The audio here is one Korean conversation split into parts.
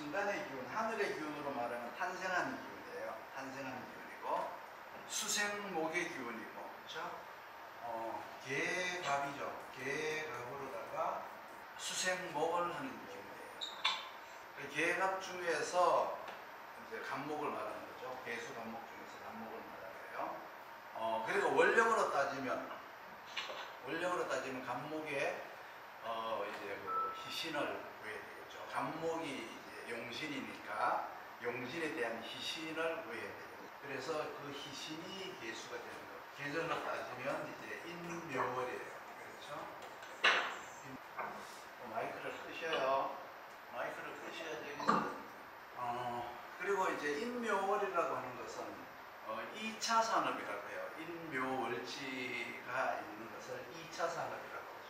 신간의 기운, 하늘의 기운으로 말하면 탄생하는 기운이에요. 탄생하는 기운이고 수생목의 기운이고, 그렇죠? 계갑이죠. 계갑으로다가 수생목을 하는 기운이에요. 그 계갑 중에서 이제 갑목을 말하는 거죠. 계수 갑목 중에서 갑목을 말하는 거예요. 그리고 원력으로 따지면 갑목에 이제 그 희신을 구해야 되겠죠. 갑목이 이제 용신이니까 용신에 대한 희신을 구해야 되겠죠. 그래서 그 희신이 계수가 되는 거예요. 계절로 따지면 이제 인묘월이에요. 그렇죠? 마이크를 끄셔요. 마이크를 끄셔야지 여기서. 그리고 이제 인묘월이라고 하는 것은 2차 산업이라고 해요. 인묘월지가 있는 것을 2차 산업이라고 하죠.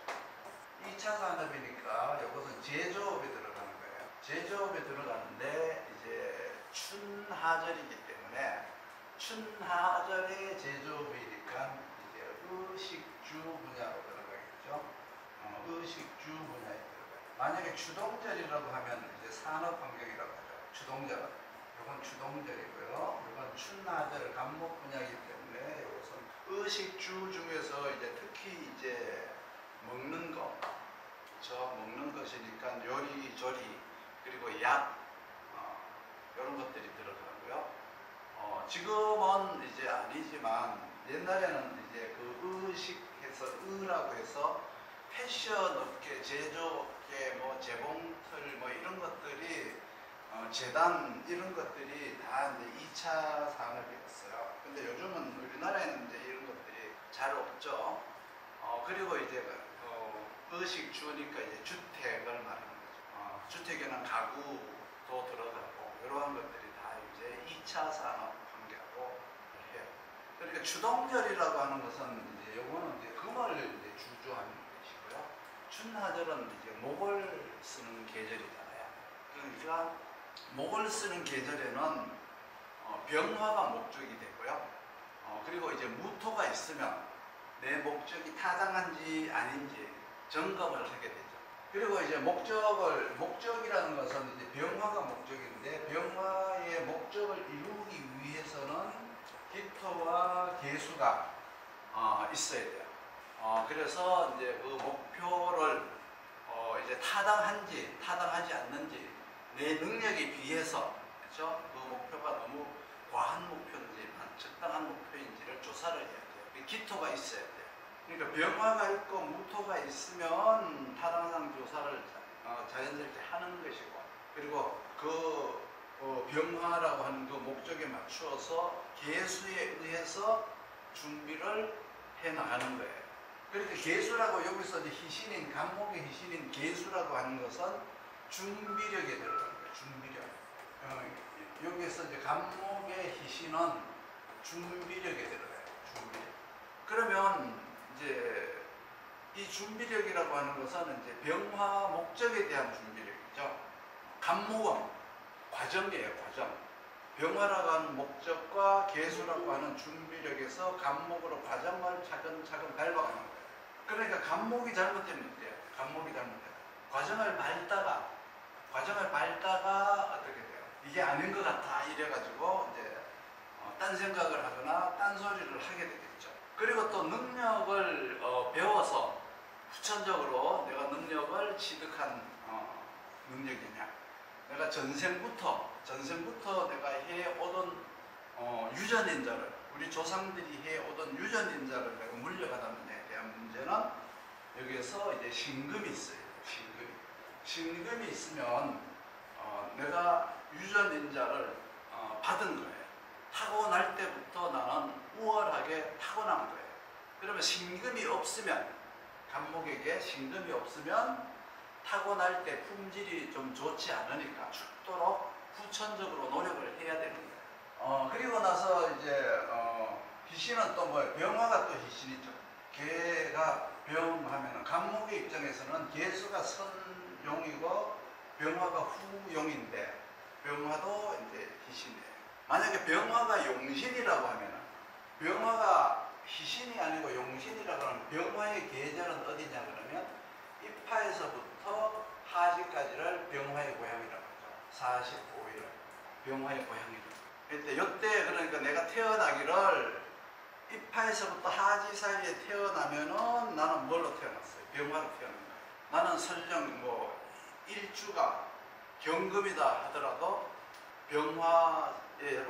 2차 산업이니까 이것은 제조업에 들어가는 거예요. 제조업에 들어가는데 이제 춘하절이기 때문에 춘하절의 제조업이니까 이제 의식주 분야로 들어가겠죠. 의식주 분야에 들어가요. 만약에 추동절이라고 하면 이제 산업 환경이라고 하죠. 추동절. 이건 추동절이고요. 이건 춘하절 갑목 분야이기 때문에 이것은 의식주 중에서 이제 특히 이제 먹는 거, 그렇죠? 먹는 것이니까 요리조리 그리고 약 이런 것들이 들어가고요. 지금은 이제 아니지만 옛날에는 이제 그 의식해서 의라고 해서 패션 업계, 제조업계, 뭐 재봉틀 뭐 이런 것들이 재단 이런 것들이 다 이제 2차 산업이었어요. 근데 요즘은 우리나라에는 이제 이런 것들이 잘 없죠. 그리고 이제 의식주니까 이제 주택을 말하는 거죠. 주택에는 가구도 들어가고 이러한 것들이 다 이제 2차 산업 관계하고 해요. 그러니까 추동절이라고 하는 것은 이제 요거는 이제 금을 이제 주조하는 것이고요. 춘하절은 이제 목을 쓰는 계절이잖아요. 그러니까 목을 쓰는 계절에는 병화가 목적이 되고요. 그리고 이제 무토가 있으면 내 목적이 타당한지 아닌지 점검을 하게 되죠. 그리고 이제 목적이라는 것은 이제 병화가 목적인데 병화의 목적을 이루기 위해서는 기토와 계수가 있어야 돼요. 그래서 이제 그 목표를 이제 타당한지 타당하지 않는지 내 능력에 비해서, 그렇죠? 그 목표가 너무 과한 목표인지 적당한 목표인지를 조사를 해야 돼요. 기토가 있어야 돼요. 그러니까 병화가 있고 무토가 있으면 타당성 조사를 자연스럽게 하는 것이고, 그리고 그 병화라고 하는 그 목적에 맞추어서 계수에 의해서 준비를 해 나가는 거예요. 그러니까 계수라고 여기서 이제 희신인 갑목의 희신인 계수라고 하는 것은 준비력에 들어가는 거예요. 준비력. 여기에서 이제 갑목의 희신은 준비력에 들어가요. 준비력. 그러면 이제 이 준비력이라고 하는 것은 이제 병화 목적에 대한 준비력이죠. 갑목은 과정이에요. 과정. 병화라고 하는 목적과 계수라고 하는 준비력에서 갑목으로 과정을 차근차근 밟아가는 거예요. 그러니까 갑목이 잘못되면 어때요? 갑목이 잘못돼요. 과정을 밟다가 어떻게 돼요? 이게 아닌 것 같아 이래가지고 이제 딴 생각을 하거나 딴 소리를 하게 되겠죠. 그리고 또 능력을 배워서 후천적으로 내가 능력을 취득한 능력이냐, 내가 전생부터 내가 해오던 유전인자를, 우리 조상들이 해오던 유전인자를 내가 물려받았느냐에 대한 문제는 여기에서 이제 신금이 있어요. 신금이 있으면 내가 유전인자를 받은 거예요. 타고날 때부터 나는 우월하게 타고난 거예요. 그러면 신금이 없으면, 갑목에게 신금이 없으면 타고날 때 품질이 좀 좋지 않으니까 죽도록 후천적으로 노력을 해야 되는 거예요. 그리고 나서 이제 희신은 또 뭐예요? 병화가 또 희신이죠. 개가 병하면은 갑목의 입장에서는 개수가 선용이고 병화가 후용인데 병화도 이제 희신이에요. 만약에 병화가 용신이라고 하면은, 병화가 희신이 아니고 용신이라고 하면 병화의 계절은 어디냐 그러면 입하에서부터 하지까지를 병화의 고향이라고 하죠. 병화의 고향이다. 이때 그러니까 내가 태어나기를 입하에서부터 하지 사이에 태어나면은 나는 뭘로 태어났어요? 병화로 태어난 거예요. 나는 설령 뭐 일주가 경금이다 하더라도 병화로 태어난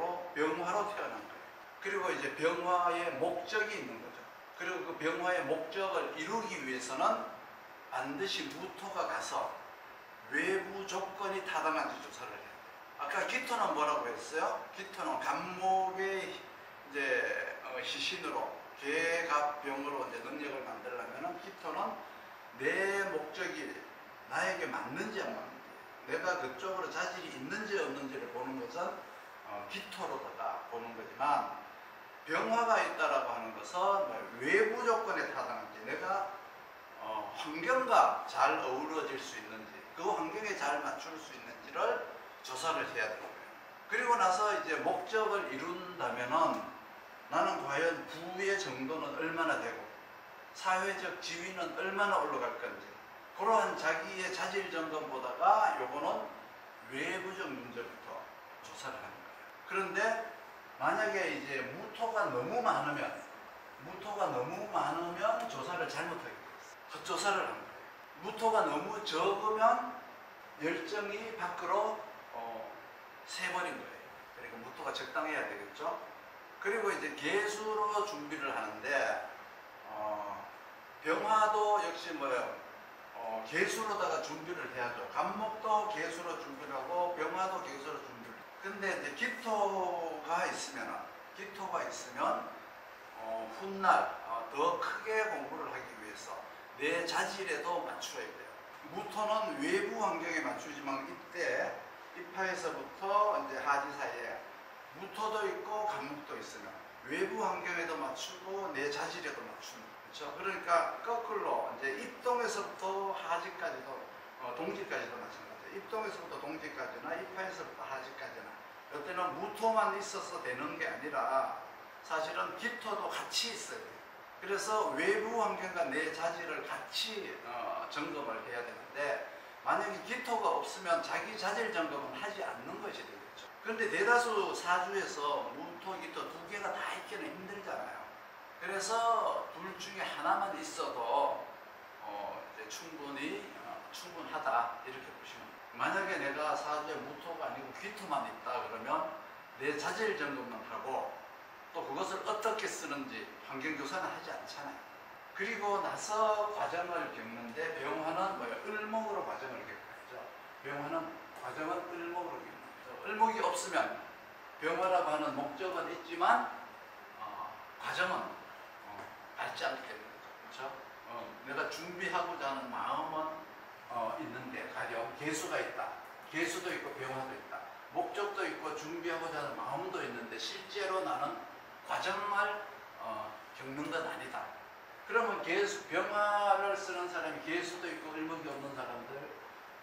거예요. 그리고 이제 병화의 목적이 있는 거죠. 그리고 그 병화의 목적을 이루기 위해서는 반드시 무토가 가서 외부 조건이 타당한지 조사를 해야 돼요. 아까 기토는 뭐라고 했어요? 기토는 간목의 이제 시신으로 계갑병으로 이제 능력을 만들려면은 기토는 내 목적이 나에게 맞는지 안 맞는지, 내가 그쪽으로 자질이 있는지 없는지를 보는 것은 기토로다가 보는 거지만, 병화가 있다라고 하는 것은 외부 조건에 타당한지, 내가 환경과 잘 어우러질 수 있는지, 그 환경에 잘 맞출 수 있는지를 조사를 해야 되는 거예요. 그리고 나서 이제 목적을 이룬다면은 나는 과연 부의 정도는 얼마나 되고 사회적 지위는 얼마나 올라갈 건지, 그러한 자기의 자질 점검보다가 요거는 외부적 문제부터 조사를 하는 거예요. 그런데 만약에 이제 무토가 너무 많으면 조사를 잘못하게 돼요. 헛조사를 하는 거예요. 무토가 너무 적으면 열정이 밖으로 새버린 거예요. 그러니까 무토가 적당해야 되겠죠. 그리고 이제 계수로 준비를 하는데 병화도 역시 뭐예요? 계수로다가 준비를 해야죠. 간목도 계수로 준비를 하고 병화도 계수로 준비를 해요. 근데 이제 기토가 있으면 훗날 더 크게 공부를 하기 위해서 내 자질에도 맞춰야 돼요. 무토는 외부 환경에 맞추지만 이때 입하에서부터 이제 하지 사이에 무토도 있고 간목도 있으면 외부 환경에도 맞추고 내 자질에도 맞추는 거예요. 그렇죠? 그러니까 거꾸로 이제 입동에서부터 하지까지도 동지까지도 마찬가지예요. 입동에서부터 동지까지나 입하에서부터 하지까지나 이때는 무토만 있어서 되는 게 아니라 사실은 기토도 같이 있어야 돼요. 그래서 외부 환경과 내 자질을 같이 점검을 해야 되는데, 만약에 기토가 없으면 자기 자질 점검은 하지 않는 것이 되겠죠. 그런데 대다수 사주에서 무토, 기토 두 개가 다 있기는 힘들잖아요. 그래서 둘 중에 하나만 있어도 이제 충분하다 이렇게 보시면 돼요. 만약에 내가 사주에 무토가 아니고 기토만 있다 그러면 내 자질 점검만 하고 또 그것을 어떻게 쓰는지 환경조사는 하지 않잖아요. 그리고 나서 과정을 겪는데, 병화는 뭐예요? 을목으로 과정을 겪어야죠. 병화는 과정은 을목으로 겪는 거죠. 을목이 없으면 병화라고 하는 목적은 있지만 과정은 밟지 않게 되는 거죠. 그렇죠? 내가 준비하고자 하는 마음은 있는데, 가령 계수가 있다. 계수도 있고 병화도 있다. 목적도 있고 준비하고자 하는 마음도 있는데 실제로 나는 과정을 겪는 건 아니다. 그러면 병화를 쓰는 사람이 계수도 있고 을목이 없는 사람들,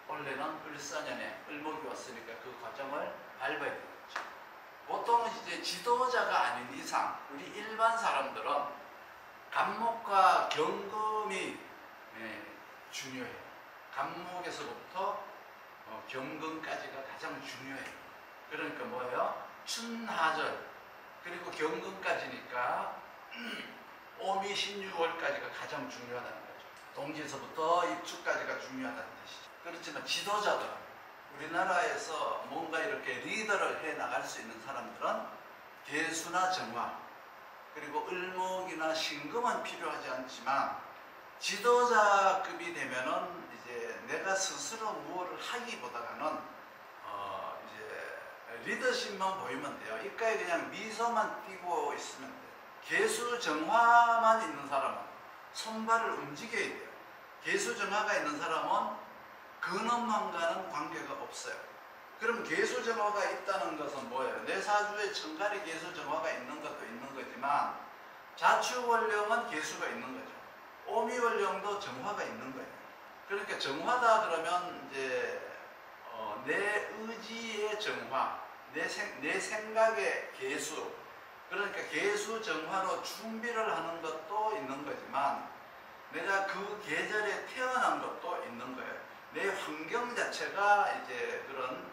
원래는 을사년에 을목이 왔으니까 그 과정을 밟아야 되겠죠. 보통 이제 지도자가 아닌 이상 우리 일반 사람들은 간목과 경금이 중요해요. 간목에서부터 경금까지가 가장 중요해요. 그러니까 뭐예요? 춘하절 그리고 경금까지니까 오미 16월까지가 가장 중요하다는 거죠. 동지에서부터 입추까지가 중요하다는 뜻이죠. 그렇지만 지도자들, 우리나라에서 뭔가 이렇게 리더를 해 나갈 수 있는 사람들은 계수나 정화 그리고 을목이나 신금은 필요하지 않지만, 지도자급이 되면은 이제 내가 스스로 무엇을 하기보다는 이제 리더십만 보이면 돼요. 입가에 그냥 미소만 띄고 있으면 돼요. 계수 정화만 있는 사람은 손발을 움직여야 돼요. 계수 정화가 있는 사람은 근엄함과는 관계가 없어요. 그럼 계수 정화가 있다는 것은 뭐예요? 내 사주에 천간에 계수 정화가 있는 것도 있는 거지만 자축원령은 계수가 있는 거죠. 오미원령도 정화가 있는 거예요. 그러니까 정화다 그러면 이제 내 의지의 정화, 내 생각의 계수, 그러니까 계수 정화로 준비를 하는 것도 있는 거지만 내가 그 계절에 태어난 것도 있는 거예요. 내 환경 자체가 이제 그런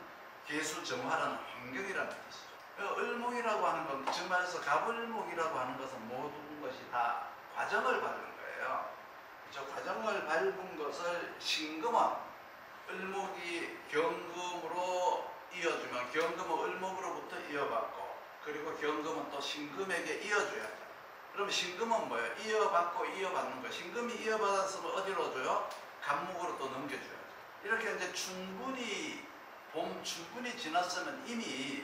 계수 정화라는 환경이라는 뜻이죠. 을목이라고 하는 건 정말서 갑을목이라고 하는 것은 모든 것이 다 과정을 밟는 거예요. 저 과정을 밟은 것을 신금은 을목이 경금으로 이어주면 경금은 을목으로부터 이어받고 그리고 경금은 또 신금에게 이어줘야죠. 그럼 신금은 뭐예요? 이어받고 이어받는 거. 신금이 이어받았으면 어디로 줘요? 갑목으로 또 넘겨줘야죠. 이렇게 이제 충분히 봄 충분히 지났으면 이미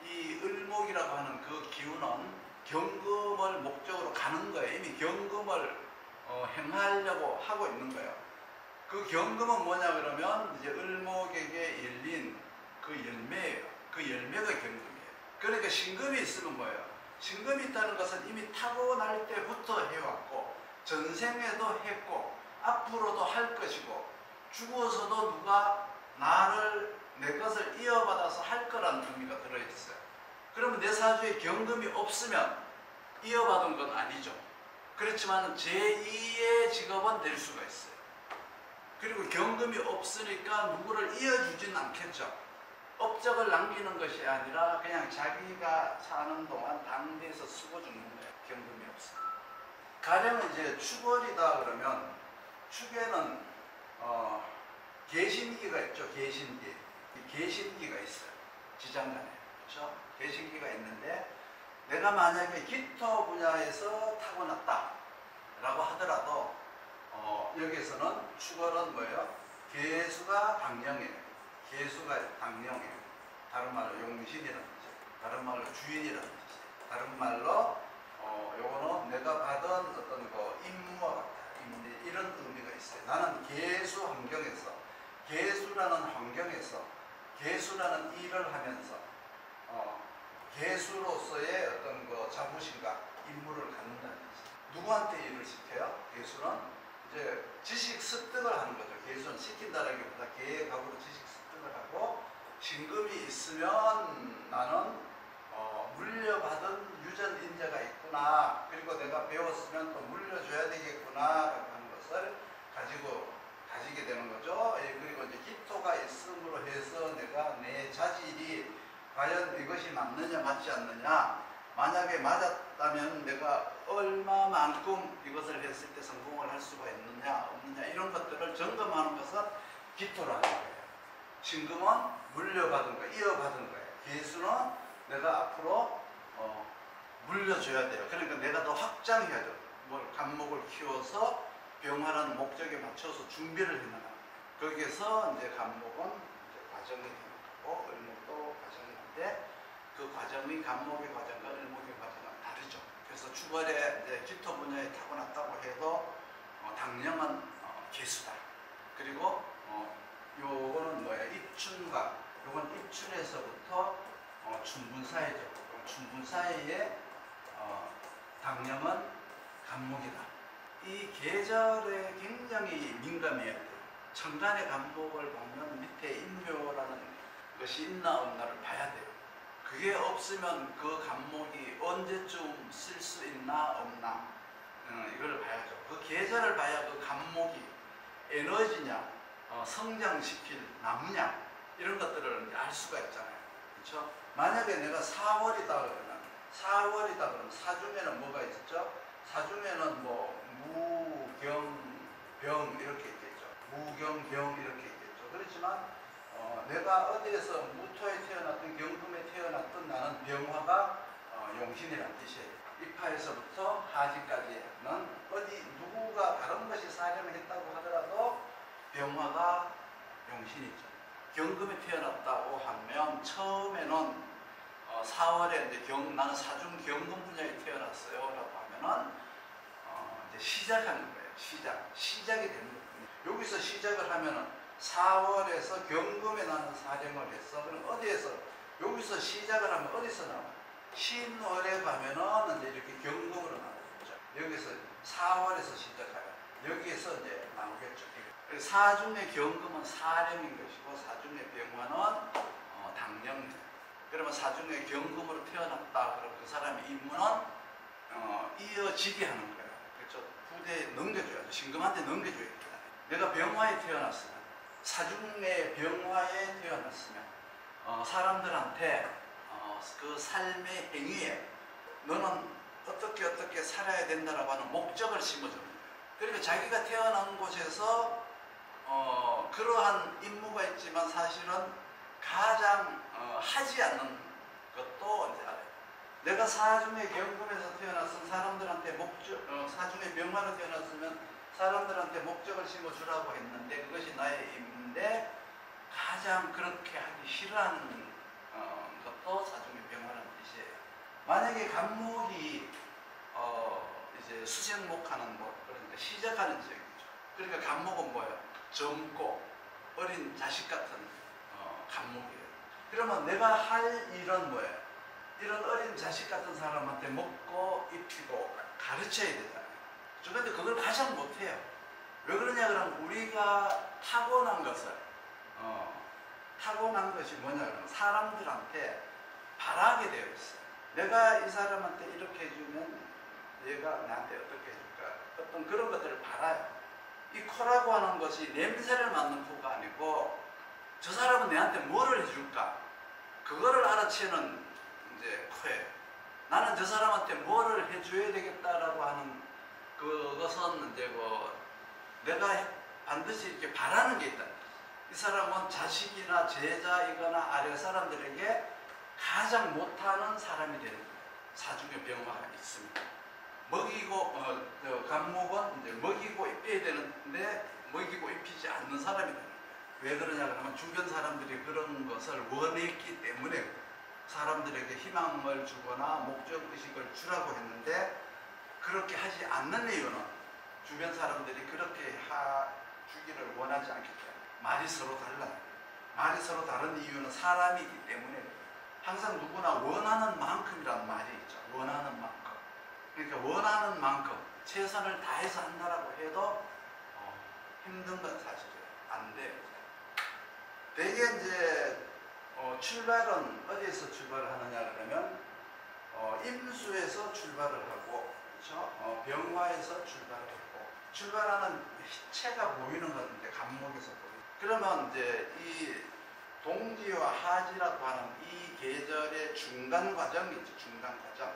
이 을목이라고 하는 그 기운은 경금을 목적으로 가는 거예요. 이미 경금을 행하려고 하고 있는 거예요. 그 경금은 뭐냐 그러면 이제 을목에게 열린 그 열매예요. 그 열매가 경금이에요. 그러니까 신금이 있으면 뭐예요? 신금이 있다는 것은 이미 타고날 때부터 해왔고 전생에도 했고 앞으로도 할 것이고 죽어서도 누가 내 것을 이어받아서 할 거라는 의미가 들어있어요. 그러면 내 사주에 경금이 없으면 이어받은 건 아니죠. 그렇지만 제2의 직업은 될 수가 있어요. 그리고 경금이 없으니까 누구를 이어주진 않겠죠. 업적을 남기는 것이 아니라 그냥 자기가 사는 동안 당대에서 쓰고 죽는 거예요. 경금이 없어요. 가령 이제 축월이다 그러면 축에는 계신기가 있죠. 계신기. 계신기가 있어요. 지장간에. 그렇죠? 계신기가 있는데 내가 만약에 기토 분야에서 타고났다 라고 하더라도 여기서는 축월은 뭐예요? 계수가 당령이에요. 계수가 당령이에요. 다른 말로 용신이라는 뜻이에요. 다른 말로 주인이라는 뜻이에요. 다른 말로 요거는 내가 받은 어떤 거 임무와 같다. 이런 의미가 있어요. 나는 계수 환경에서 계수라는 환경에서 계수라는 일을 하면서 계수로서의 어떤 그 자부심과 임무를 갖는다는 뜻이에요. 누구한테 일을 시켜요? 계수는 이제 지식 습득을 하는 거죠. 계수는 시킨다라기보다 계획하고 지식 습득을 하고 신금이 있으면 나는 물려받은 유전 인자가 있구나. 그리고 내가 배웠으면 또 물려줘야 되겠구나 라고 하는 것을 가지게 되는 거죠. 그리고 이제 기토가 있음으로 해서 내가 내 자질이 과연 이것이 맞느냐 맞지 않느냐, 만약에 맞았다면 내가 얼마만큼 이것을 했을 때 성공을 할 수가 있느냐 없느냐 이런 것들을 점검하는 것은 기토라는 거예요. 신금은 물려받은 거예요. 이어받은 거예요. 계수는 내가 앞으로 물려줘야 돼요. 그러니까 내가 더 확장해야 돼요. 간목을 키워서 병화라는 목적에 맞춰서 준비를 해나가는 거예요. 거기에서 이제 간목은 이제 과정이 되는 거고 을목도 과정인데 그 과정이 간목의 과정과 을목의 과정은 다르죠. 그래서 축월에 이제 기토 분야에 타고났다고 해도 당령은 계수다. 그리고 요거는 뭐야? 입춘과 요건 입춘에서부터 춘분 사이죠. 춘분 사이에 당령은 간목이다. 이 계절에 굉장히 민감해야 돼요. 천간의 간목을 보면 밑에 인묘라는 것이 있나 없나를 봐야 돼요. 그게 없으면 그 간목이 언제쯤 쓸 수 있나 없나 이걸 봐야죠. 그 계절을 봐야 그 간목이 에너지냐 성장시킬 나무냐 이런 것들을 알 수가 있잖아요. 그렇죠? 만약에 내가 4월이다 그러면 사중에는 뭐가 있었죠? 사중에는 뭐 무경병 이렇게 있겠죠. 무경병 이렇게 있겠죠. 그렇지만 내가 어디에서 무토에 태어났든 경금에 태어났든 나는 병화가 용신이라는 뜻이에요. 입하에서부터 하지까지는 어디 누구가 다른 것이 사령을 했다고 하더라도 병화가 용신이죠. 경금에 태어났다고 하면 처음에는 4월에 이제 나는 사중 경금 분야에 태어났어요 라고 하면은 이제 시작하는 거예요. 시작이 되는 거예요. 여기서 시작을 하면은 4월에서 경금에 나는 사령을 했어. 그럼 어디에서 여기서 시작을 하면 어디서 나와? 신월에 가면은 이제 이렇게 경금으로 나오겠죠. 여기서 4월에서 시작하면 여기에서 이제 나오겠죠. 사중의 경금은 사령인 것이고 사중의 병화는 당령입니다. 그러면 사중의 경금으로 태어났다. 그럼 그 사람의 임무는 이어지게 하는 거예요. 그렇죠? 부대에 넘겨줘야죠. 신금한테 넘겨줘야겠다. 내가 병화에 태어났으면 사중의 병화에 태어났으면 사람들한테 그 삶의 행위에 너는 어떻게 살아야 된다라고 하는 목적을 심어주는 거예요. 그러니까 자기가 태어난 곳에서 그러한 임무가 있지만 사실은 가장 하지 않는 것도 이제 알아요. 내가 사중의 경금에서 태어났으면 사람들한테 사중의 병화로 태어났으면 사람들한테 목적을 심어주라고 했는데 그것이 나의 임무인데 가장 그렇게 하기 싫어하는 것도 사중의 병화라는 뜻이에요. 만약에 간목이 이제 수생목하는 것, 그러니까 시작하는 지역이죠. 그러니까 간목은 뭐예요? 젊고 어린 자식 같은 간목이에요. 그러면 내가 할 일은 뭐예요? 이런 어린 자식 같은 사람한테 먹고 입히고 가르쳐야 되잖아요. 그런데 그걸 가장 못해요. 왜 그러냐 그러면 우리가 타고난 것이 뭐냐 그러면 사람들한테 바라게 되어 있어요. 내가 이 사람한테 이렇게 해주면 얘가 나한테 어떻게 해줄까? 어떤 그런 것들을 바라요. 이 코라고 하는 것이 냄새를 맡는 코가 아니고 저 사람은 내한테 뭐를 해줄까? 그거를 알아채는 이제 코예요. 나는 저 사람한테 뭐를 해줘야 되겠다라고 하는 그것은 이제 내가 반드시 이렇게 바라는 게 있다. 이 사람은 자식이나 제자이거나 아래 사람들에게 가장 못하는 사람이 되는 거예요. 사중의 병화가 있습니다. 간목은 이제 먹이고 입혀야 되는데 먹이고 입히지 않는 사람이 되는 거예요. 왜 그러냐 그러면 주변 사람들이 그런 것을 원했기 때문에 사람들에게 희망을 주거나 목적의식을 주라고 했는데 그렇게 하지 않는 이유는 주변 사람들이 그렇게 주기를 원하지 않기 때문에 말이 서로 달라요. 말이 서로 다른 이유는 사람이기 때문에 항상 누구나 원하는 만큼이라는 말이 있죠. 원하는 만큼. 그러니까 원하는 만큼 최선을 다해서 한다라고 해도 힘든 건 사실이에요. 안 돼요. 대개 이제 출발은 어디에서 출발을 하느냐 그러면 임수에서 출발을 하고 그렇죠? 병화에서 출발을 하고 출발하는 희체가 보이는 건 이제 간목에서 보여요. 그러면 이제 이 동지와 하지라고 하는 이 계절의 중간 과정이죠. 중간 과정.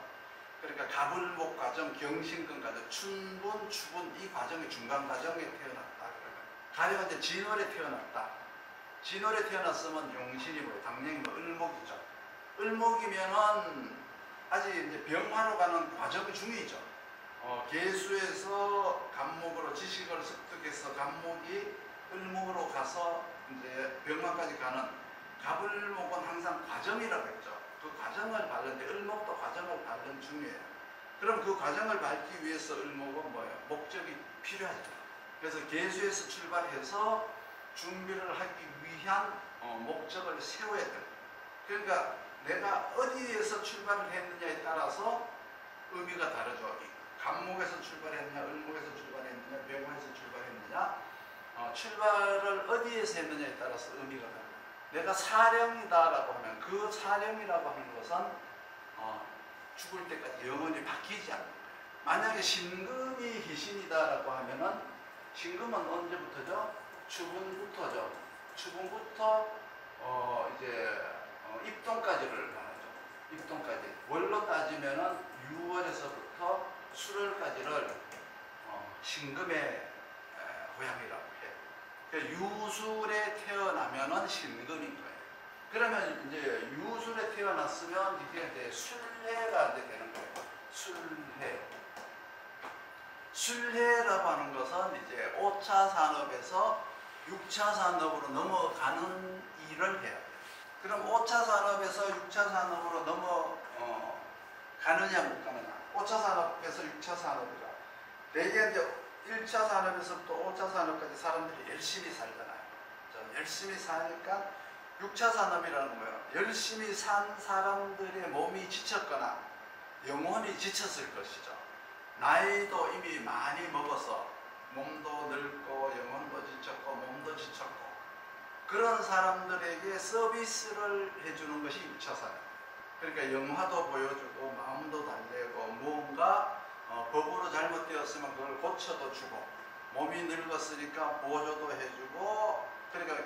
그러니까 가불목 과정, 경신근 과정, 춘분, 추분 이 과정이 중간 과정에 태어났다. 가령 이제 진월에 태어났다. 진월에 태어났으면 용신이 뭐예요? 당연히 을목이죠. 을목이면은 아직 이제 병화로 가는 과정 중이죠. 계수에서 간목으로 지식을 습득해서 간목이 을목으로 가서 이제 병화까지 가는 가불목은 항상 과정이라고 했죠. 그 과정을 밟는데 을목도 과정을 밟는 중이에요. 그럼 그 과정을 밟기 위해서 을목은 뭐예요? 목적이 필요하죠. 그래서 계수에서 출발해서 준비를 하기 위한 목적을 세워야 돼요. 그러니까 내가 어디에서 출발을 했느냐에 따라서 의미가 다르죠. 간목에서 출발했느냐, 을목에서 출발했느냐, 병화에서 출발했느냐, 출발을 어디에서 했느냐에 따라서 의미가 다르죠. 내가 사령이다라고 하면 그 사령이라고 하는 것은 죽을 때까지 영원히 바뀌지 않는 거예요. 만약에 신금이 희신이다라고 하면은 신금은 언제부터죠? 추분부터죠. 추분부터 이제 입동까지를 말하죠. 입동까지. 월로 따지면은 6월에서부터 수월까지를 신금의 고향이라고 해요. 유술에 태어나면은 신금인 거예요. 그러면 이제 유술에 태어났으면 이게 이제 술해가 이제 되는 거예요. 술해. 술해라고 하는 것은 이제 5차 산업에서 6차 산업으로 넘어가는 일을 해요. 그럼 5차 산업에서 6차 산업으로 가느냐 못 가느냐. 5차 산업에서 6차 산업이라. 대개 이제 1차 산업에서부터 5차 산업까지 사람들이 열심히 살잖아요. 열심히 사니까 6차 산업이라는 거예요. 열심히 산 사람들의 몸이 지쳤거나 영혼이 지쳤을 것이죠. 나이도 이미 많이 먹어서 몸도 늙고 영혼도 지쳤고 몸도 지쳤고 그런 사람들에게 서비스를 해주는 것이 6차 산업. 그러니까 영화도 보여주고 마음도 달래고 무언가 법으로 잘못되었으면 그걸 고쳐도 주고 몸이 늙었으니까 보조도 해주고 그러니까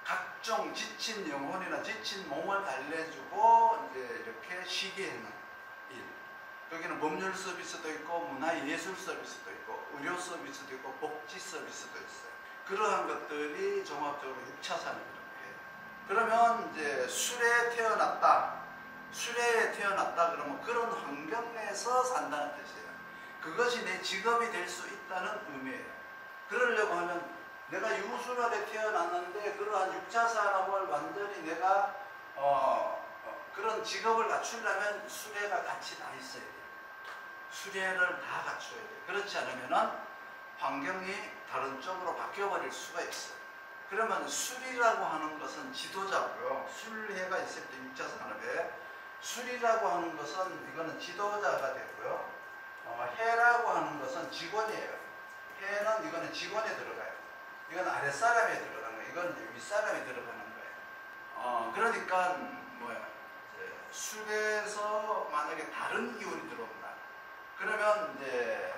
각종 각종 지친 영혼이나 지친 몸을 달래주고 이제 이렇게 쉬게 하는 일. 거기는 법률 서비스도 있고 문화예술 서비스도 있고 의료 서비스도 있고 복지 서비스도 있어요. 그러한 것들이 종합적으로 6차 산업이라고 해요. 그러면 이제 수레에 태어났다. 수레에 태어났다 그러면 그런 환경에서 산다는 뜻이에요. 그것이 내 직업이 될 수 있다는 의미예요. 그러려고 하면 내가 유수열에 태어났는데 그러한 6차 산업을 완전히 내가 그런 직업을 갖추려면 수레가 같이 다 있어야 돼요. 수레를 다 갖춰야 돼요. 그렇지 않으면 환경이 다른 쪽으로 바뀌어버릴 수가 있어요. 그러면 술이라고 하는 것은 지도자고요. 술해가 있을 때 6차 산업에 술이라고 하는 것은 이거는 지도자가 되고요. 해라고 하는 것은 직원이에요. 해는 이거는 직원에 들어가요. 이건 아랫사람에 들어가는 거예요. 이건 이제 윗사람에 들어가는 거예요. 그러니까 뭐야? 술에서 만약에 다른 기운이 들어온다. 그러면 이제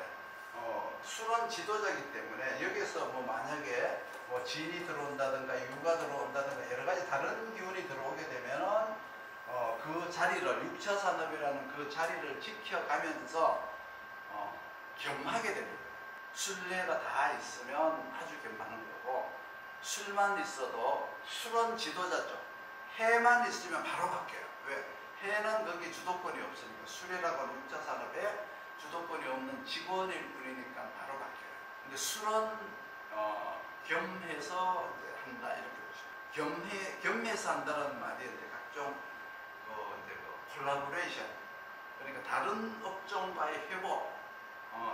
술은 지도자이기 때문에 여기서 뭐 만약에 뭐 진이 들어온다든가 유가 들어온다든가 여러 가지 다른 기운이 들어오게 되면은 그 자리를 6차 산업이라는 그 자리를 지켜가면서 겸하게 됩니다. 술래가 다 있으면 아주 겸하는 거고 술만 있어도 술은 지도자죠. 해만 있으면 바로 바뀌어요. 왜? 해는 거기 주도권이 없으니까 술래라고 하는 6차 산업에 주도권이 없는 직원일 뿐이니까 바로 바뀌어요. 근데 술은 겸해서 이제 한다 이렇게 보시죠. 겸해서 한다는 말이 이제 각종 콜라보레이션 그러니까 다른 업종과의 협업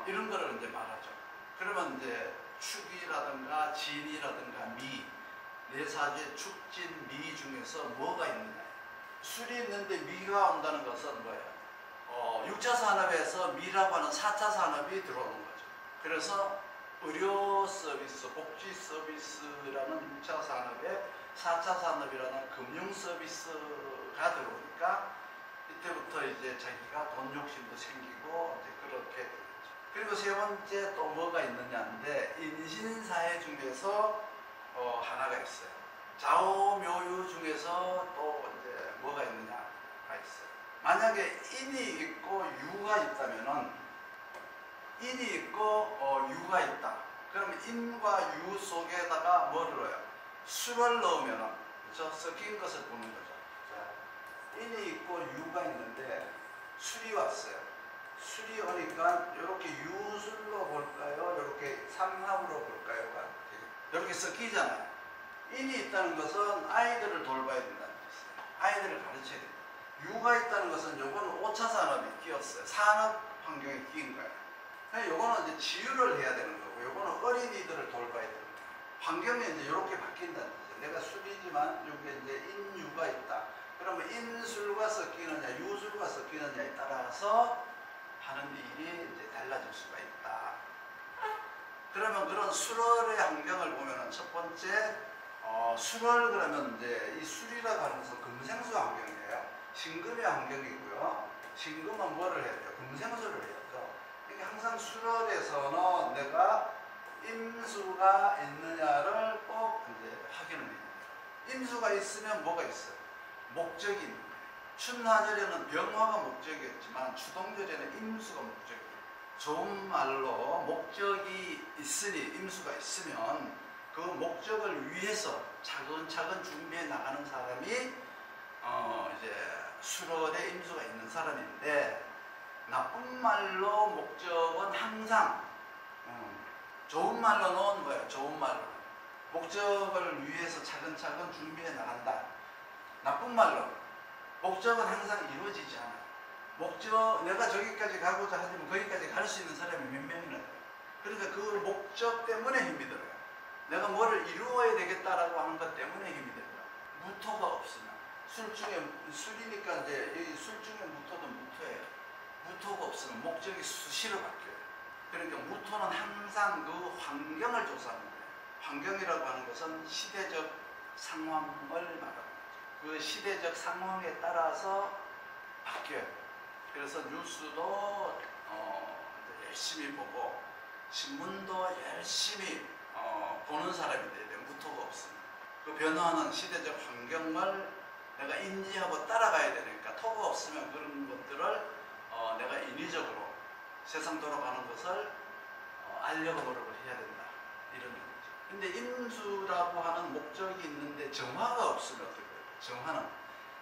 이런 거를 이제 말하죠. 그러면 이제 축이라든가 진이라든가 미, 내사제 축진 미 중에서 뭐가 있느냐. 술이 있는데 미가 온다는 것은 뭐예요? 6차 산업에서 미라고 하는 4차 산업이 들어오는 거죠. 그래서 의료 서비스, 복지 서비스라는 6차 산업에 4차 산업이라는 금융 서비스가 들어오니까 이때부터 이제 자기가 돈 욕심도 생기고 이제 그렇게 되겠죠. 그리고 세 번째 또 뭐가 있느냐인데 인신사회 중에서 하나가 있어요. 좌우묘유 중에서 또 이제 뭐가 있느냐가 있어요. 만약에 인이 있고 유가 있다면은 인이 있고 유가 있다. 그러면 인과 유 속에다가 뭐를 넣어요? 술을 넣으면은 그렇죠? 섞인 것을 보는 거죠. 자, 인이 있고 유가 있는데 술이 왔어요. 술이 오니까 이렇게 유술로 볼까요? 이렇게 삼합으로 볼까요? 이렇게 섞이잖아요. 인이 있다는 것은 아이들을 돌봐야 된다는 뜻이에요. 아이들을 가르쳐야 된다. 유가 있다는 것은 요거는 5차 산업이 끼었어요. 산업 환경에 끼인 거예요. 요거는 이제 치유를 해야 되는 거고 요거는 어린이들을 돌봐야 되는 거예요. 환경이 이제 이렇게 바뀐다는 뜻이에요. 내가 술이지만 여기에 이제 인유가 있다. 그러면 인술과 섞이느냐 유술과 섞이느냐에 따라서 하는 일이 이제 달라질 수가 있다. 그러면 그런 술월의 환경을 보면은 첫 번째 술월 그러면 이제 이 술이라고 하는 것은 금생수 환경이에요. 신금의 환경이고요. 신금은 뭐를 해야 돼요? 금생수를 해야죠. 이게 항상 술월에서는 내가 임수가 있느냐를 꼭 이제 확인을 해야 돼요. 임수가 있으면 뭐가 있어요? 목적이 있는 거예요. 춘하절에는 병화가 목적이었지만 추동절에는 임수가 목적이에요. 좋은 말로 목적이 있으니 임수가 있으면 그 목적을 위해서 차근차근 준비해 나가는 사람이 이제 술월에 임수가 있는 사람인데 나쁜 말로 목적은 항상 좋은 말로는 뭐예요? 좋은 말로 목적을 위해서 차근차근 준비해 나간다. 나쁜 말로 목적은 항상 이루어지지 않아요. 목적, 내가 저기까지 가고자 하지만 거기까지 갈 수 있는 사람이 몇 명이나 돼요. 그러니까 그 목적 때문에 힘이 들어요. 내가 뭐를 이루어야 되겠다라고 하는 것 때문에 힘이 들어요. 무토가 없으면 술 중에 술이니까 이제 이 술 중에 무토도 무토예요. 무토가 없으면 목적이 수시로 바뀌어요. 그러니까 무토는 항상 그 환경을 조사하는 거예요. 환경이라고 하는 것은 시대적 상황을 말하는 거죠. 그 시대적 상황에 따라서 바뀌어요. 그래서 뉴스도 열심히 보고 신문도 열심히 보는 사람이 돼야 돼요. 무토가 없으면. 그 변화하는 시대적 환경을 내가 인지하고 따라가야 되니까 토가 없으면 그런 것들을 내가 인위적으로 세상 돌아가는 것을 알려고 노력을 해야 된다. 이런 얘기죠. 근데 임수라고 하는 목적이 있는데 정화가 없으면 어떻게 돼요?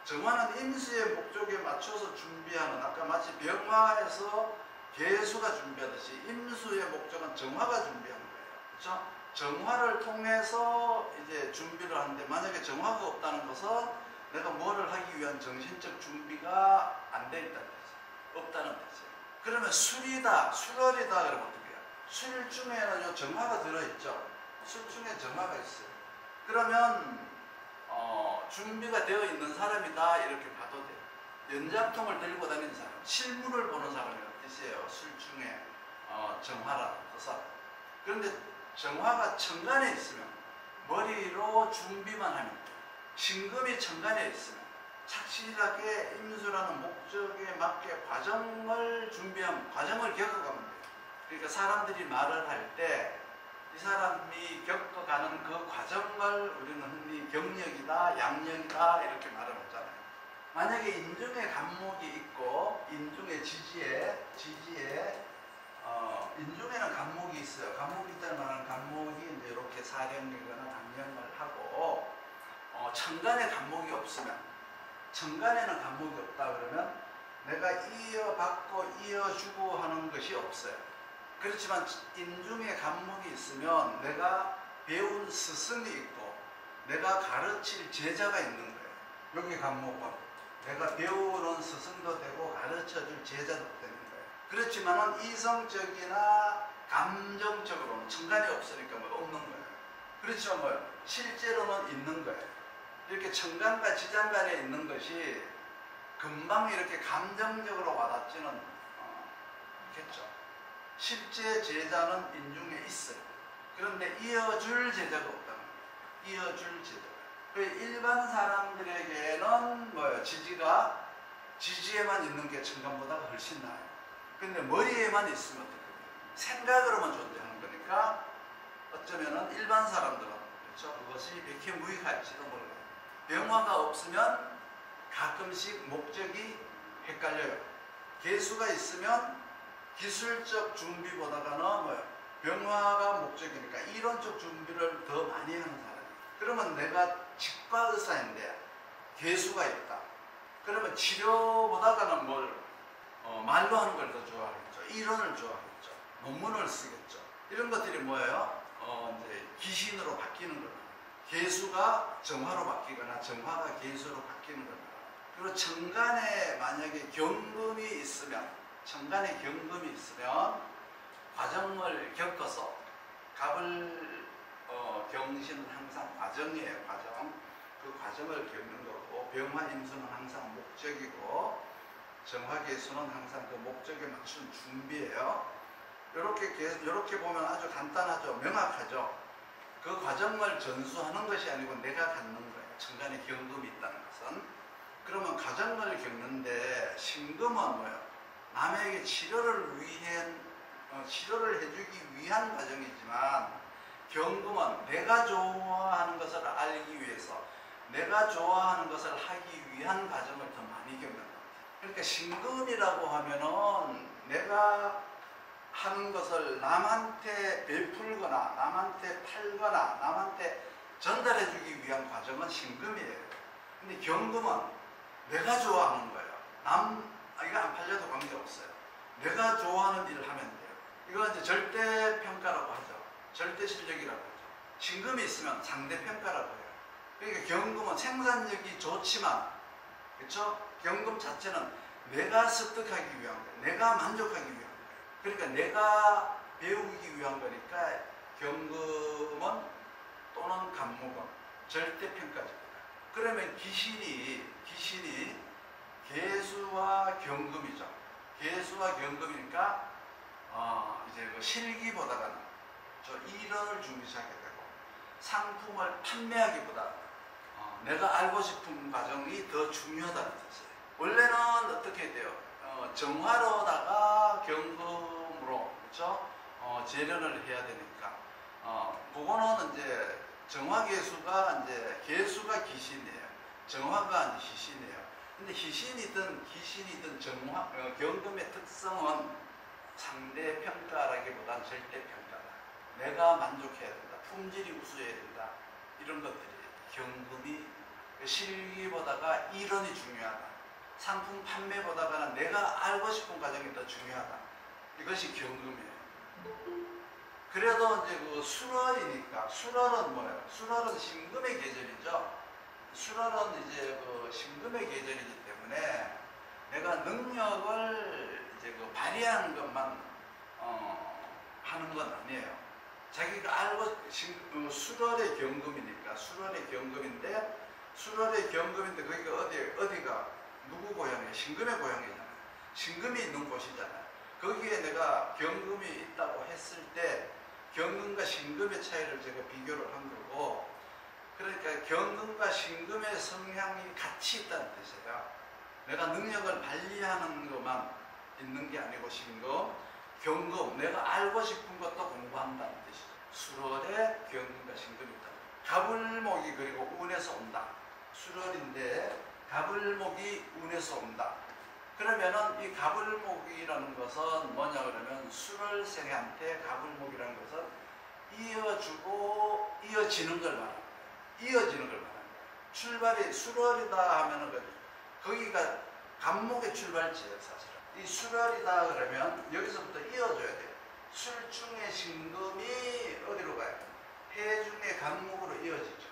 정화는 임수의 목적에 맞춰서 준비하는, 아까 마치 병화에서 개수가 준비하듯이 임수의 목적은 정화가 준비하는 거예요. 그렇죠? 정화를 통해서 이제 준비를 하는데, 만약에 정화가 없다는 것은 내가 뭐를 하기 위한 정신적 준비가 안 돼 있다는 거죠. 없다는 거죠. 그러면 술이다, 술월이다 그러면 어떻게 해요? 술 중에는 정화가 들어있죠. 술 중에 정화가 있어요. 그러면 준비가 되어 있는 사람이다 이렇게 봐도 돼요. 연장통을 들고 다니는 사람, 실물을 보는 사람이라는 뜻이에요. 술 중에 정화라는 것은. 그런데 정화가 천간에 있으면, 머리로 준비만 하면 돼요. 신금이 천간에 있으면 착실하게 임수라는 목적에 맞게 과정을 준비하면, 과정을 겪어가면 돼요. 그러니까 사람들이 말을 할 때 이 사람이 겪어가는 그 과정을 우리는 흔히 경력이다, 양력이다 이렇게 말을 하잖아요. 만약에 인중에 간목이 있고 인중에 지지에 인중에는 간목이 있어요. 간목이 있다는 말은 간목이 이제 이렇게 사령이거나 당령을 하고 천간에 간목이 없으면, 천간에는 간목이 없다 그러면 내가 이어받고 이어주고 하는 것이 없어요. 그렇지만 인중에 간목이 있으면 내가 배운 스승이 있고 내가 가르칠 제자가 있는 거예요. 여기 간목은 내가 배우는 스승도 되고 가르쳐줄 제자도 되는 거예요. 그렇지만은 이성적이나 감정적으로는 천간이 없으니까 뭐 없는 거예요. 그렇지만 뭐 실제로는 있는 거예요. 이렇게 천간과 지장간에 있는 것이 금방 이렇게 감정적으로 와닿지는 않겠죠. 실제 제자는 인중에 있어요. 그런데 이어줄 제자가 없다는 거예요. 이어줄 제자가. 일반 사람들에게는 뭐예요? 지지에만 있는 게 천간보다 훨씬 나아요. 근데 머리에만 있으면 어떻게 돼요? 생각으로만 존재하는 거니까 어쩌면은 일반 사람들은, 그렇죠? 그것이 몇개 무익할지도 몰라요. 병화가 없으면 가끔씩 목적이 헷갈려요. 개수가 있으면 기술적 준비보다가는 뭐예요? 병화가 목적이니까 이론적 준비를 더 많이 하는 사람이에요. 그러면 내가 직과의사인데 개수가 있다. 그러면 치료보다가는 말로 하는 걸 더 좋아하겠죠. 이론을 좋아하겠죠. 논문을 쓰겠죠. 이런 것들이 뭐예요? 이제 기신으로 바뀌는 거예요. 개수가 정화로 바뀌거나 정화가 개수로 바뀌는 겁니다. 그리고 천간에 만약에 경금이 있으면, 과정을 겪어서, 갑을 경신은 항상 과정이에요. 과정. 그 과정을 겪는 거고, 병화 임수는 항상 목적이고, 정화 개수는 항상 그 목적에 맞춘 준비예요. 이렇게 보면 아주 간단하죠. 명확하죠. 그 과정을 전수하는 것이 아니고 내가 갖는 거예요. 천간에 경금이 있다는 것은. 그러면 과정을 겪는데, 신금은 뭐예요? 남에게 치료를 해주기 위한 과정이지만, 경금은 내가 좋아하는 것을 알기 위해서, 내가 좋아하는 것을 하기 위한 과정을 더 많이 겪는 거예요. 그러니까 신금이라고 하면은 내가 하는 것을 남한테 베풀거나 남한테 팔거나 남한테 전달해주기 위한 과정은 신금이에요. 근데 경금은 내가 좋아하는 거예요. 이거 안 팔려도 관계없어요. 내가 좋아하는 일을 하면 돼요. 이거 이제 절대평가라고 하죠. 절대실력이라고 하죠. 신금이 있으면 상대평가라고 해요. 그러니까 경금은 생산력이 좋지만, 그렇죠? 경금 자체는 내가 습득하기 위한 거예요. 내가 만족하기 위한 거예요. 그러니까 내가 배우기 위한 거니까 경금은 또는 간목은 절대평가적이다. 그러면 기신이 개수와 경금이죠. 개수와 경금이니까 이제 그 실기보다는 이론을 준비하게 되고, 상품을 판매하기보다 내가 알고 싶은 과정이 더 중요하다는 뜻이에요. 원래는 어떻게 돼요? 정화로다가 경금으로, 그렇죠? 재련을 해야 되니까 그거는 이제 정화개수가 이제 개수가 기신이에요. 정화가 이제 희신이에요. 근데 희신이든 기신이든 경금의 특성은 상대 평가라기보단 절대 평가다. 내가 만족해야 된다. 품질이 우수해야 된다. 이런 것들이 경금이 실기보다가 이론이 중요하다. 상품 판매보다가는 내가 알고 싶은 과정이 더 중요하다. 이것이 경금이에요. 그래도 이제 그 술월이니까, 술월은 뭐예요? 술월은 신금의 계절이죠. 술월은 이제 그 신금의 계절이기 때문에 내가 능력을 이제 그 발휘하는 것만 하는 건 아니에요. 자기가 알고 술월의 경금이니까, 술월의 경금인데, 거기가 어디가 누구 고향이에요? 신금의 고향이잖아요. 신금이 있는 곳이잖아요. 거기에 내가 경금이 있다고 했을 때 경금과 신금의 차이를 제가 비교를 한 거고, 그러니까 경금과 신금의 성향이 같이 있다는 뜻이에요. 내가 능력을 발휘하는 것만 있는 게 아니고 신금, 경금, 내가 알고 싶은 것도 공부한다는 뜻이죠. 수월에 경금과 신금이 있다. 가불목이 그리고 운에서 온다. 수월인데 가불목이 운에서 온다. 그러면은 이 가불목이라는 것은 뭐냐 그러면 수월생한테 가불목이라는 것은 이어주고 이어지는 걸 말합니다. 이어지는 걸 말합니다. 출발이 수월이다 하면은 거기가 간목의 출발지예요, 사실은. 이 수월이다 그러면 여기서부터 이어줘야 돼요. 술중의 신금이 어디로 가요? 해중의 간목으로 이어지죠.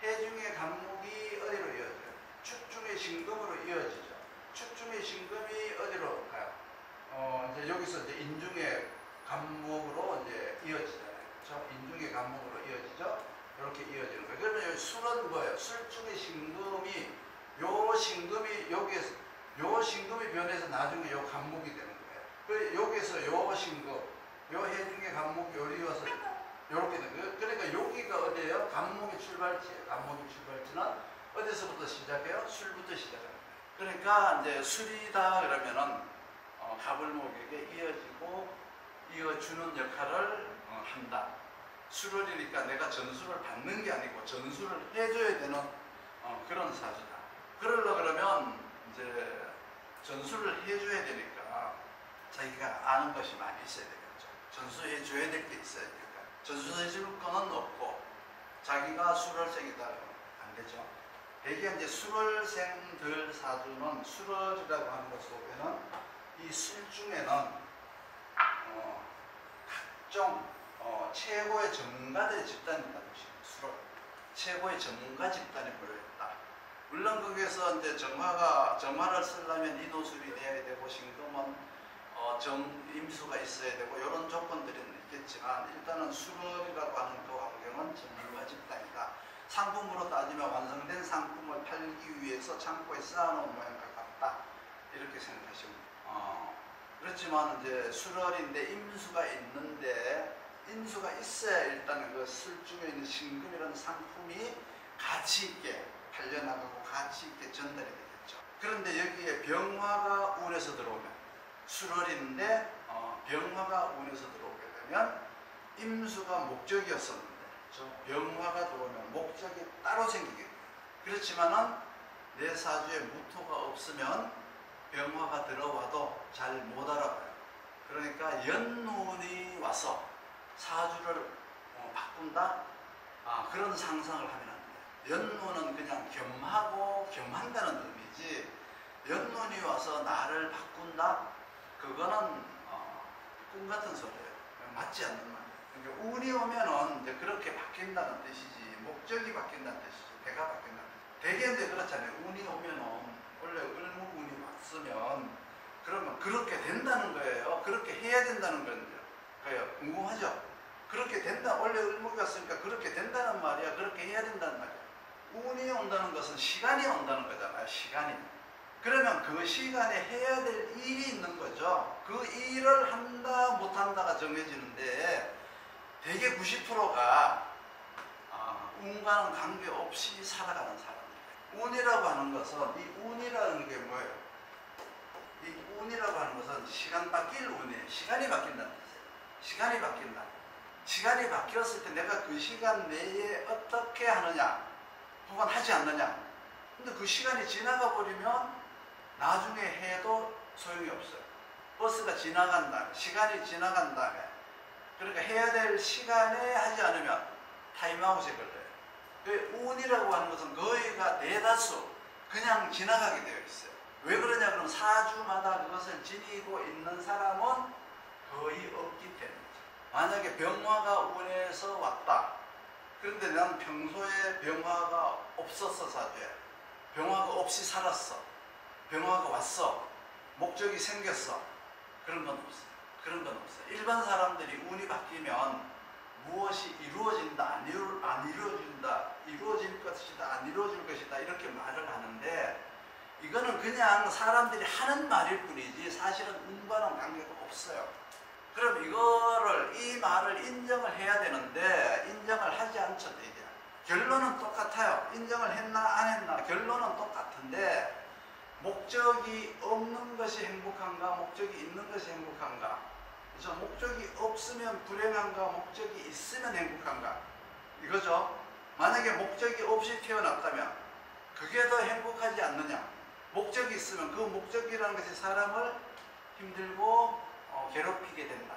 해중의 간목이 어디로 이어져요? 축중의 신금으로 이어지죠. 축중의 신금이 어디로 가요? 이제 여기서 이제 인중의 간목으로 이제 이어지잖아요. 그렇죠? 인중의 간목으로 이어지죠. 이렇게 이어지는 거예요. 그러면 술은 뭐예요? 술중의 신금이 요 신금이 여기에서 요 신금이 변해서 나중에 요 간목이 되는 거예요. 그 여기서 요 신금, 요 해중의 간목이 요리 와서 요렇게 되는 거예요. 그러니까 여기가 어디예요? 간목의 출발지예요. 간목의 출발지는 어디서부터 시작해요? 술부터 시작합니다. 그러니까 이제 술이다 그러면은 가불목에게 이어지고 이어주는 역할을 한다. 술월이니까 내가 전수를 받는 게 아니고 전수를 해줘야 되는 그런 사주다. 그러려 그러면 이제 전수를 해줘야 되니까 자기가 아는 것이 많이 있어야 되겠죠. 전수해줘야 될 게 있어야 되니까. 전수해줄 거는 없고 자기가 술월생이다 안 되죠. 대개 이제 술월생들 사주는 술월이라고 하는 것 속에는 이 술 중에는 각종 최고의 전문가들의 집단이라는 것입니다. 술월 최고의 전문가 집단이 모여있다. 물론 거기에서 이제 정화를 쓰려면 인호술이 돼야 되고 신금은 임수가 있어야 되고 이런 조건들이 있겠지만 일단은 술월이라고 하는 그 환경은 전문가 집단이다. 상품으로 따지면 완성된 상품을 팔기 위해서 창고에 쌓아놓은 모양과 같다. 이렇게 생각하시면 그렇지만 이제 술월인데 임수가 있는데 임수가 있어야 일단 그 술 중에 있는 신금이라는 상품이 가치 있게 팔려나가고 가치 있게 전달이 되겠죠. 그런데 여기에 병화가 운에서 들어오면 술월인데 병화가 운에서 들어오게 되면 임수가 목적이었었는데 병화가 들어오면 목적이 따로 생기게 돼요. 그렇지만은 내 사주에 무토가 없으면 병화가 들어와도 잘 못 알아봐요. 그러니까 연운이 와서 사주를 바꾼다? 그런 상상을 하면 안 돼요. 연운은 그냥 겸하고 겸한다는 의미지 연운이 와서 나를 바꾼다? 그거는 꿈 같은 소리예요. 맞지 않는 말이에요. 그러니까 운이 오면은 이제 그렇게 바뀐다는 뜻이지 목적이 바뀐다는 뜻이지 내가 바뀐다는 뜻이지. 대개 이제 그렇잖아요. 운이 오면은 원래 을목운이 왔으면 그러면 그렇게 된다는 거예요. 그렇게 해야 된다는 거예요. 궁금하죠? 그렇게 된다. 원래 을목이 왔으니까 그렇게 된다는 말이야. 그렇게 해야 된다는 말이야. 운이 온다는 것은 시간이 온다는 거잖아요. 시간이. 그러면 그 시간에 해야 될 일이 있는 거죠. 그 일을 한다 못한다가 정해지는데 대개 90%가 운과는 관계없이 살아가는 사람이에요. 운이라고 하는 것은 이 운이라는 게 뭐예요? 이 운이라고 하는 것은 시간 바뀔 운이에요. 시간이 바뀐다는 뜻이에요. 시간이 바뀐다. 시간이 바뀌었을 때 내가 그 시간 내에 어떻게 하느냐 혹은 하지 않느냐. 근데 그 시간이 지나가 버리면 나중에 해도 소용이 없어요. 버스가 지나간 다음에, 시간이 지나간 다음에, 그러니까 해야 될 시간에 하지 않으면 타임아웃에 걸려요. 그 운이라고 하는 것은 거의가 대다수 그냥 지나가게 되어 있어요. 왜 그러냐 그러면 사주마다 그것을 지니고 있는 사람은 거의 없기 때문이죠. 만약에 병화가 운에서 왔다. 그런데 난 평소에 병화가 없었어. 사주에 병화가 없이 살았어. 병화가 왔어. 목적이 생겼어. 그런 건 없어요. 그런 건 없어요. 일반 사람들이 운이 바뀌면 무엇이 이루어진다, 안 이루어진다, 이루어질 것이다, 안 이루어질 것이다 이렇게 말을 하는데 이거는 그냥 사람들이 하는 말일 뿐이지 사실은 운과는 관계가 없어요. 그럼 이 말을 인정을 해야 되는데 인정을 하지 않죠. 이게 결론은 똑같아요. 인정을 했나 안 했나 결론은 똑같은데 목적이 없는 것이 행복한가 목적이 있는 것이 행복한가, 그렇죠? 목적이 없으면 불행한가 목적이 있으면 행복한가 이거죠. 만약에 목적이 없이 태어났다면 그게 더 행복하지 않느냐. 목적이 있으면 그 목적이라는 것이 사람을 힘들고 괴롭히게 된다.